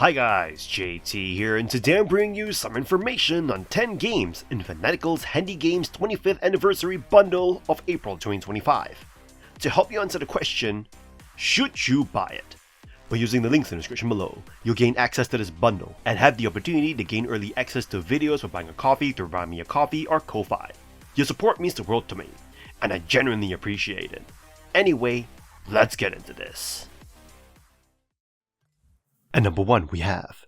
Hi guys, JT here, and today I'm bringing you some information on 10 games in Fanatical's HandyGames 25th Anniversary Bundle of April 2025. To help you answer the question, should you buy it? By using the links in the description below, you'll gain access to this bundle and have the opportunity to gain early access to videos for buying a coffee through Buy Me a Coffee or Ko-Fi. Your support means the world to me, and I genuinely appreciate it. Anyway, let's get into this. At number 1 we have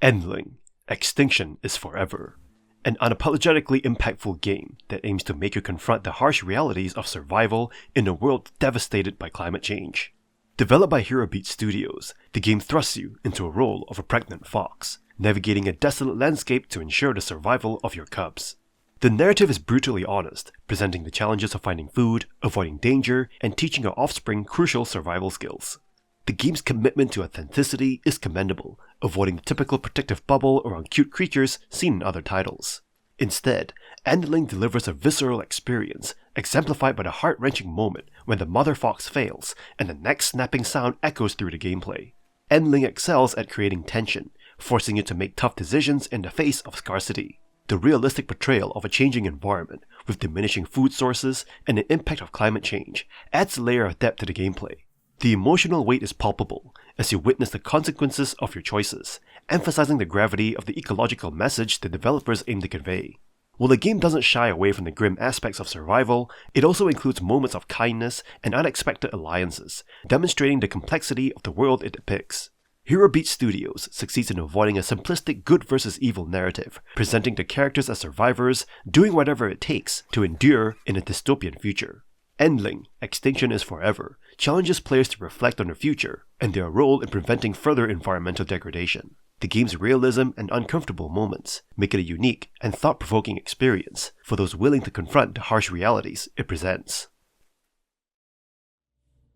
Endling, Extinction is Forever, an unapologetically impactful game that aims to make you confront the harsh realities of survival in a world devastated by climate change. Developed by Hero Studios, the game thrusts you into a role of a pregnant fox, navigating a desolate landscape to ensure the survival of your cubs. The narrative is brutally honest, presenting the challenges of finding food, avoiding danger, and teaching your offspring crucial survival skills. The game's commitment to authenticity is commendable, avoiding the typical protective bubble around cute creatures seen in other titles. Instead, Endling delivers a visceral experience, exemplified by the heart-wrenching moment when the mother fox fails and the neck-snapping sound echoes through the gameplay. Endling excels at creating tension, forcing you to make tough decisions in the face of scarcity. The realistic portrayal of a changing environment, with diminishing food sources and the impact of climate change, adds a layer of depth to the gameplay. The emotional weight is palpable as you witness the consequences of your choices, emphasizing the gravity of the ecological message the developers aim to convey. While the game doesn't shy away from the grim aspects of survival, it also includes moments of kindness and unexpected alliances, demonstrating the complexity of the world it depicts. Hero Studios succeeds in avoiding a simplistic good versus evil narrative, presenting the characters as survivors, doing whatever it takes to endure in a dystopian future. Endling, Extinction is Forever, challenges players to reflect on their future and their role in preventing further environmental degradation. The game's realism and uncomfortable moments make it a unique and thought-provoking experience for those willing to confront the harsh realities it presents.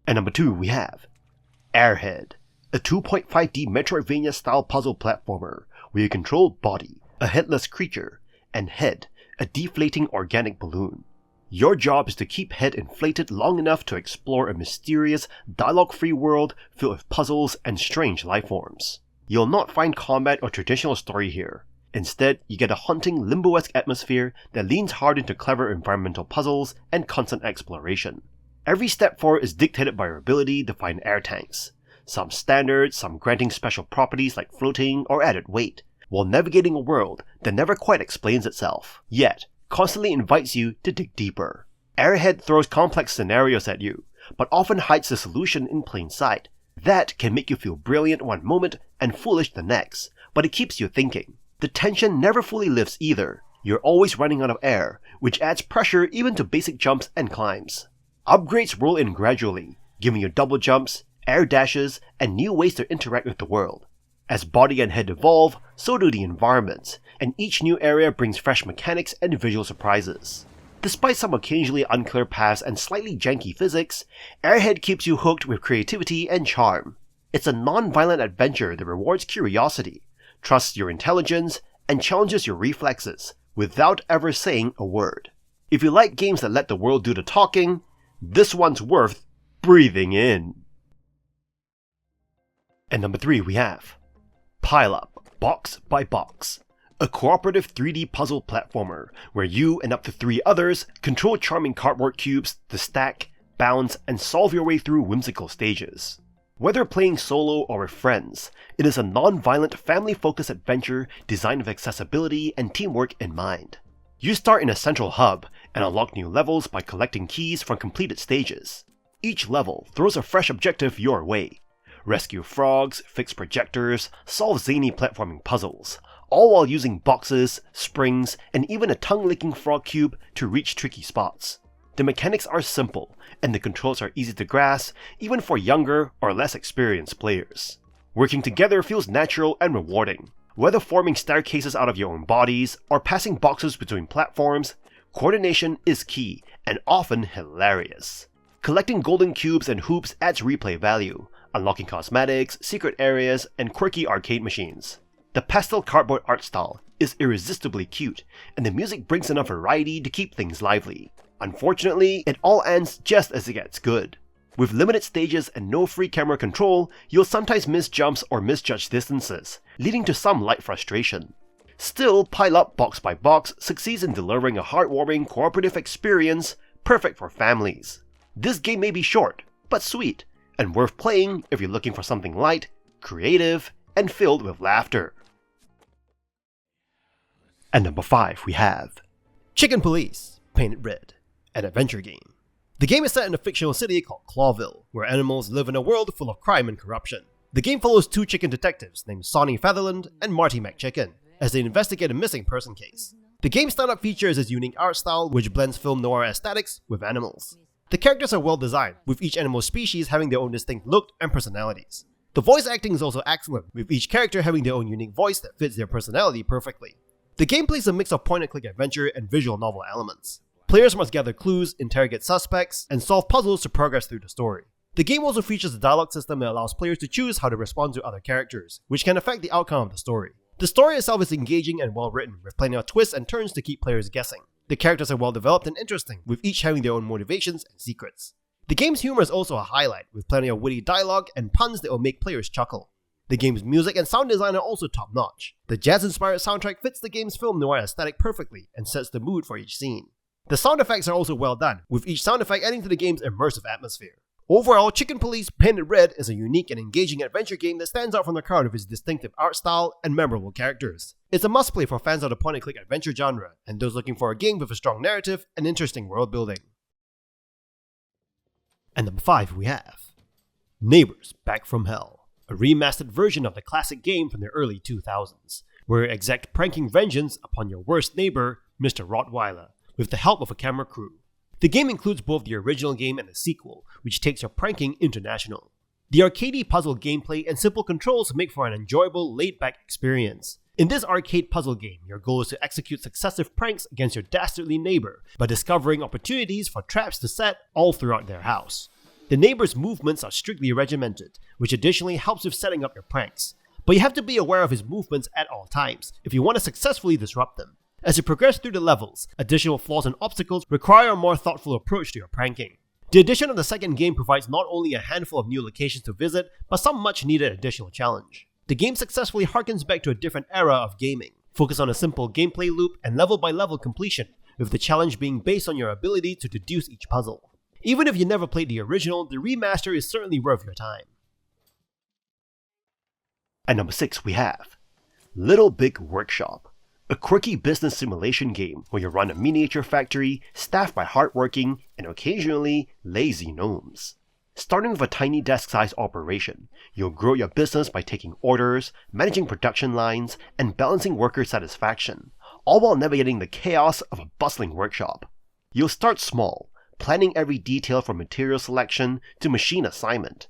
At number 2 we have Airhead, a 2.5D Metroidvania-style puzzle platformer where you control Body, a headless creature, and Head, a deflating organic balloon. Your job is to keep Head inflated long enough to explore a mysterious, dialogue-free world filled with puzzles and strange lifeforms. You'll not find combat or traditional story here. Instead, you get a haunting, limbo-esque atmosphere that leans hard into clever environmental puzzles and constant exploration. Every step forward is dictated by your ability to find air tanks, some standard, some granting special properties like floating or added weight, while navigating a world that never quite explains itself, yet constantly invites you to dig deeper. Airhead throws complex scenarios at you, but often hides the solution in plain sight. That can make you feel brilliant one moment and foolish the next, but it keeps you thinking. The tension never fully lifts either. You're always running out of air, which adds pressure even to basic jumps and climbs. Upgrades roll in gradually, giving you double jumps, air dashes, and new ways to interact with the world. As Body and Head evolve, so do the environments, and each new area brings fresh mechanics and visual surprises. Despite some occasionally unclear paths and slightly janky physics, Airhead keeps you hooked with creativity and charm. It's a non-violent adventure that rewards curiosity, trusts your intelligence, and challenges your reflexes, without ever saying a word. If you like games that let the world do the talking, this one's worth breathing in. At number 3 we have Pile Up, Box by Box, a cooperative 3D puzzle platformer where you and up to 3 others control charming cardboard cubes to stack, bounce, and solve your way through whimsical stages. Whether playing solo or with friends, it is a non-violent, family-focused adventure designed with accessibility and teamwork in mind. You start in a central hub and unlock new levels by collecting keys from completed stages. Each level throws a fresh objective your way. Rescue frogs, fix projectors, solve zany platforming puzzles, all while using boxes, springs, and even a tongue-licking frog cube to reach tricky spots. The mechanics are simple, and the controls are easy to grasp even for younger or less experienced players. Working together feels natural and rewarding. Whether forming staircases out of your own bodies or passing boxes between platforms, coordination is key and often hilarious. Collecting golden cubes and hoops adds replay value, unlocking cosmetics, secret areas, and quirky arcade machines. The pastel cardboard art style is irresistibly cute, and the music brings enough variety to keep things lively. Unfortunately, it all ends just as it gets good. With limited stages and no free camera control, you'll sometimes miss jumps or misjudge distances, leading to some light frustration. Still, Pile Up Box by Box succeeds in delivering a heartwarming cooperative experience perfect for families. This game may be short, but sweet, and worth playing if you're looking for something light, creative, and filled with laughter. At number 5 we have Chicken Police Painted Red, an adventure game. The game is set in a fictional city called Clawville, where animals live in a world full of crime and corruption. The game follows two chicken detectives named Sonny Featherland and Marty McChicken as they investigate a missing person case. The game's standout feature is its unique art style, which blends film noir aesthetics with animals. The characters are well designed, with each animal species having their own distinct look and personalities. The voice acting is also excellent, with each character having their own unique voice that fits their personality perfectly. The gameplay is a mix of point-and-click adventure and visual novel elements. Players must gather clues, interrogate suspects, and solve puzzles to progress through the story. The game also features a dialogue system that allows players to choose how to respond to other characters, which can affect the outcome of the story. The story itself is engaging and well written, with plenty of twists and turns to keep players guessing. The characters are well developed and interesting, with each having their own motivations and secrets. The game's humor is also a highlight, with plenty of witty dialogue and puns that will make players chuckle. The game's music and sound design are also top-notch. The jazz-inspired soundtrack fits the game's film noir aesthetic perfectly and sets the mood for each scene. The sound effects are also well done, with each sound effect adding to the game's immersive atmosphere. Overall, Chicken Police Painted Red is a unique and engaging adventure game that stands out from the crowd with its distinctive art style and memorable characters. It's a must-play for fans of the point-and-click adventure genre, and those looking for a game with a strong narrative and interesting world building. And number 5 we have Neighbours Back from Hell, a remastered version of the classic game from the early 2000s, where you exact pranking vengeance upon your worst neighbor, Mr. Rottweiler, with the help of a camera crew. The game includes both the original game and the sequel, which takes your pranking international. The arcadey puzzle gameplay and simple controls make for an enjoyable, laid-back experience. In this arcade puzzle game, your goal is to execute successive pranks against your dastardly neighbor by discovering opportunities for traps to set all throughout their house. The neighbor's movements are strictly regimented, which additionally helps with setting up your pranks. But you have to be aware of his movements at all times if you want to successfully disrupt them. As you progress through the levels, additional flaws and obstacles require a more thoughtful approach to your pranking. The addition of the second game provides not only a handful of new locations to visit, but some much needed additional challenge. The game successfully harkens back to a different era of gaming, focused on a simple gameplay loop and level by level completion, with the challenge being based on your ability to deduce each puzzle. Even if you never played the original, the remaster is certainly worth your time. At number 6 we have Little Big Workshop, a quirky business simulation game where you run a miniature factory staffed by hardworking and occasionally lazy gnomes. Starting with a tiny desk-sized operation, you'll grow your business by taking orders, managing production lines, and balancing worker satisfaction, all while navigating the chaos of a bustling workshop. You'll start small, planning every detail from material selection to machine assignment.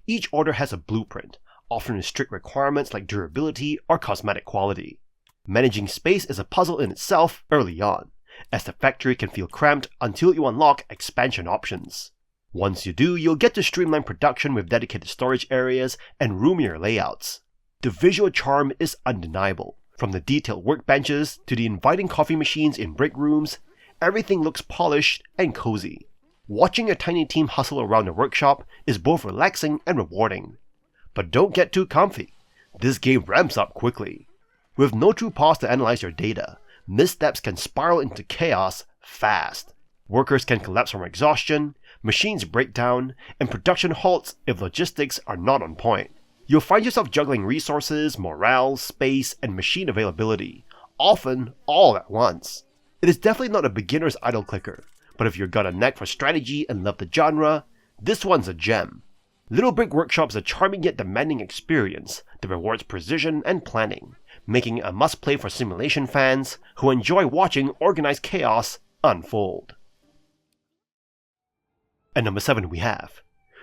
Each order has a blueprint, often with strict requirements like durability or cosmetic quality. Managing space is a puzzle in itself early on, as the factory can feel cramped until you unlock expansion options. Once you do, you'll get to streamline production with dedicated storage areas and roomier layouts. The visual charm is undeniable. From the detailed workbenches to the inviting coffee machines in break rooms, everything looks polished and cozy. Watching your tiny team hustle around the workshop is both relaxing and rewarding. But don't get too comfy. This game ramps up quickly. With no true pause to analyze your data, missteps can spiral into chaos fast. Workers can collapse from exhaustion, machines break down, and production halts if logistics are not on point. You'll find yourself juggling resources, morale, space, and machine availability, often all at once. It is definitely not a beginner's idle clicker, but if you've got a knack for strategy and love the genre, this one's a gem. Little Brick Workshop is a charming yet demanding experience that rewards precision and planning, making it a must-play for simulation fans who enjoy watching organized chaos unfold. At number 7 we have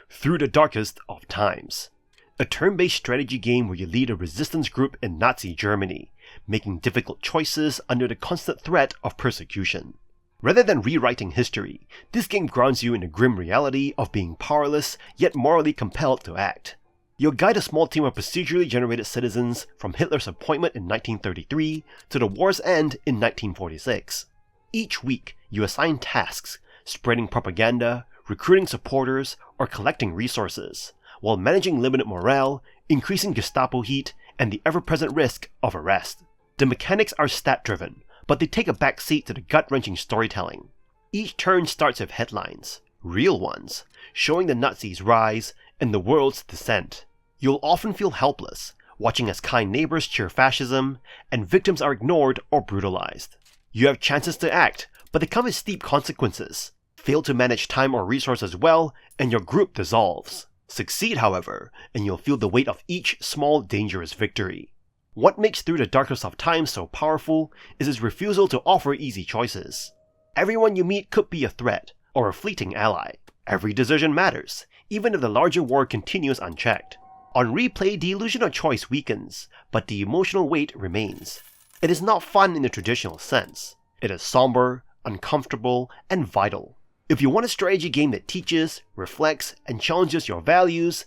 Through the Darkest of Times, a turn-based strategy game where you lead a resistance group in Nazi Germany, making difficult choices under the constant threat of persecution. Rather than rewriting history, this game grounds you in the grim reality of being powerless yet morally compelled to act. You'll guide a small team of procedurally generated citizens from Hitler's appointment in 1933 to the war's end in 1946. Each week, you assign tasks, spreading propaganda, recruiting supporters, or collecting resources, while managing limited morale, increasing Gestapo heat, and the ever-present risk of arrest. The mechanics are stat-driven, but they take a backseat to the gut-wrenching storytelling. Each turn starts with headlines, real ones, showing the Nazis' rise and the world's descent. You'll often feel helpless, watching as kind neighbors cheer fascism, and victims are ignored or brutalized. You have chances to act, but they come with steep consequences. Fail to manage time or resources well, and your group dissolves. Succeed, however, and you'll feel the weight of each small, dangerous victory. What makes Through the Darkness of Time so powerful is its refusal to offer easy choices. Everyone you meet could be a threat, or a fleeting ally. Every decision matters, even if the larger war continues unchecked. On replay, the illusion of choice weakens, but the emotional weight remains. It is not fun in the traditional sense. It is somber, uncomfortable, and vital. If you want a strategy game that teaches, reflects, and challenges your values,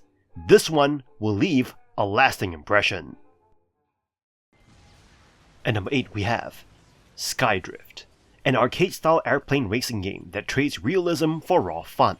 this one will leave a lasting impression. At number 8 we have Skydrift, an arcade-style airplane racing game that trades realism for raw fun,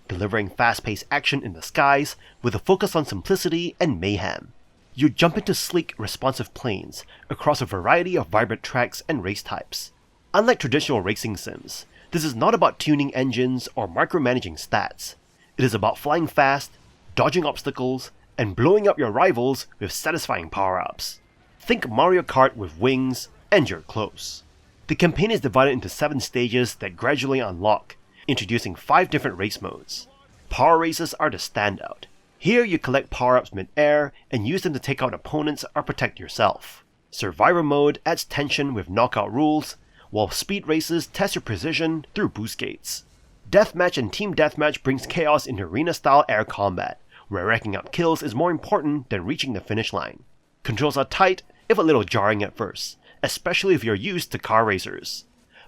delivering fast-paced action in the skies with a focus on simplicity and mayhem. You jump into sleek, responsive planes across a variety of vibrant tracks and race types. Unlike traditional racing sims, this is not about tuning engines or micromanaging stats. It is about flying fast, dodging obstacles, and blowing up your rivals with satisfying power-ups. Think Mario Kart with wings, and you're close. The campaign is divided into 7 stages that gradually unlock, introducing 5 different race modes. Power races are the standout. Here you collect power-ups mid-air and use them to take out opponents or protect yourself. Survivor mode adds tension with knockout rules, while speed races test your precision through boost gates. Deathmatch and Team Deathmatch brings chaos into arena-style air combat, where racking up kills is more important than reaching the finish line. Controls are tight, if a little jarring at first, especially if you're used to car racers.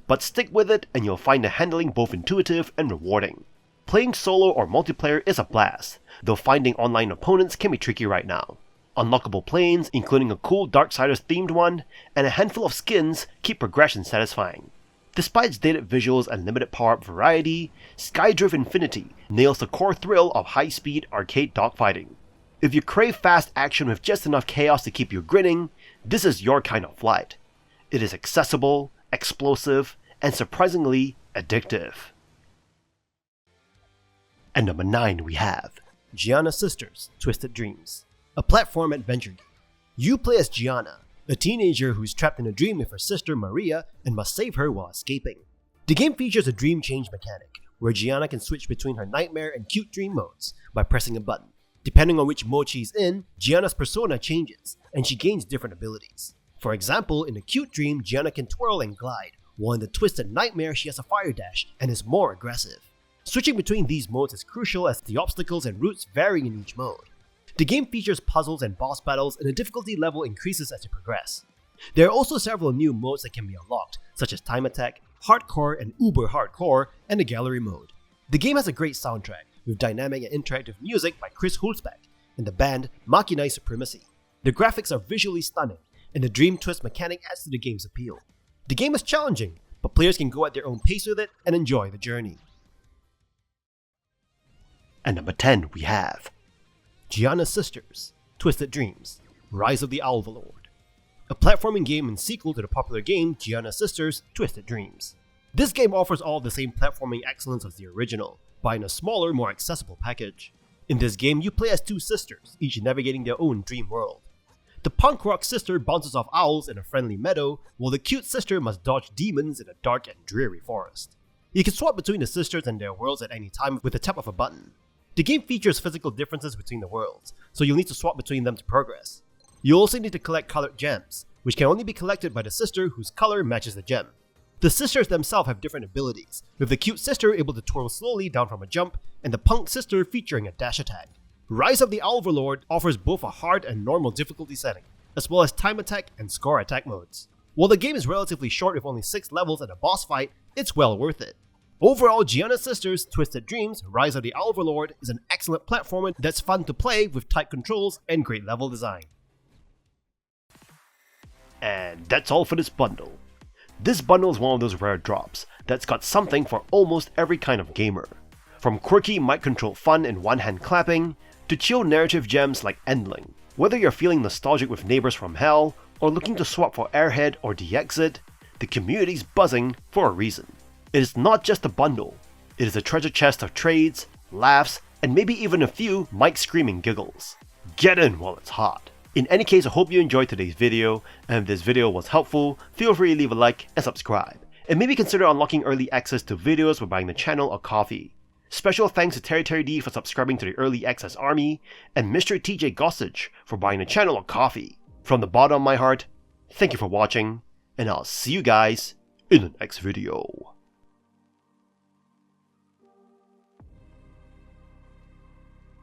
But stick with it and you'll find the handling both intuitive and rewarding. Playing solo or multiplayer is a blast, though finding online opponents can be tricky right now. Unlockable planes, including a cool Darksiders themed one, and a handful of skins keep progression satisfying. Despite its dated visuals and limited power-up variety, Skydrift Infinity nails the core thrill of high-speed arcade dogfighting. If you crave fast action with just enough chaos to keep you grinning, this is your kind of flight. It is accessible, explosive, and surprisingly addictive. At number 9 we have Giana Sisters, Twisted Dreams, a platform adventure game. You play as Giana, a teenager who's trapped in a dream with her sister Maria and must save her while escaping. The game features a dream change mechanic, where Giana can switch between her nightmare and cute dream modes by pressing a button. Depending on which mode she's in, Giana's persona changes, and she gains different abilities. For example, in the cute dream, Giana can twirl and glide, while in the twisted nightmare she has a fire dash and is more aggressive. Switching between these modes is crucial as the obstacles and routes vary in each mode. The game features puzzles and boss battles, and the difficulty level increases as you progress. There are also several new modes that can be unlocked, such as Time Attack, Hardcore and Uber Hardcore, and the Gallery mode. The game has a great soundtrack, with dynamic and interactive music by Chris Hulsbeck and the band Machina Supremacy. The graphics are visually stunning, and the dream twist mechanic adds to the game's appeal. The game is challenging, but players can go at their own pace with it and enjoy the journey. At number 10 we have Giana Sisters, Twisted Dreams, Rise of the Owlverlord, a platforming game and sequel to the popular game Giana Sisters, Twisted Dreams. This game offers all the same platforming excellence as the original, but in a smaller, more accessible package. In this game, you play as 2 sisters, each navigating their own dream world. The punk rock sister bounces off owls in a friendly meadow, while the cute sister must dodge demons in a dark and dreary forest. You can swap between the sisters and their worlds at any time with the tap of a button. The game features physical differences between the worlds, so you'll need to swap between them to progress. You also need to collect colored gems, which can only be collected by the sister whose color matches the gem. The sisters themselves have different abilities, with the cute sister able to twirl slowly down from a jump, and the punk sister featuring a dash attack. Rise of the Owlverlord offers both a hard and normal difficulty setting, as well as time attack and score attack modes. While the game is relatively short with only 6 levels and a boss fight, it's well worth it. Overall, Giana Sisters, Twisted Dreams, Rise of the Owlverlord is an excellent platformer that's fun to play with tight controls and great level design. And that's all for this bundle. This bundle is one of those rare drops that's got something for almost every kind of gamer. From quirky mic-controlled fun and one-hand clapping, to chill narrative gems like Endling. Whether you're feeling nostalgic with Neighbours from Hell, or looking to swap for Airhead or the Exit, the community's buzzing for a reason. It is not just a bundle, it is a treasure chest of trades, laughs, and maybe even a few mic-screaming giggles. Get in while it's hot. In any case, I hope you enjoyed today's video, and if this video was helpful, feel free to leave a like and subscribe. And maybe consider unlocking early access to videos by buying the channel a coffee. Special thanks to Terry D for subscribing to the Early Access Army, and Mr. TJ Gossage for buying the channel a coffee. From the bottom of my heart, thank you for watching, and I'll see you guys in the next video.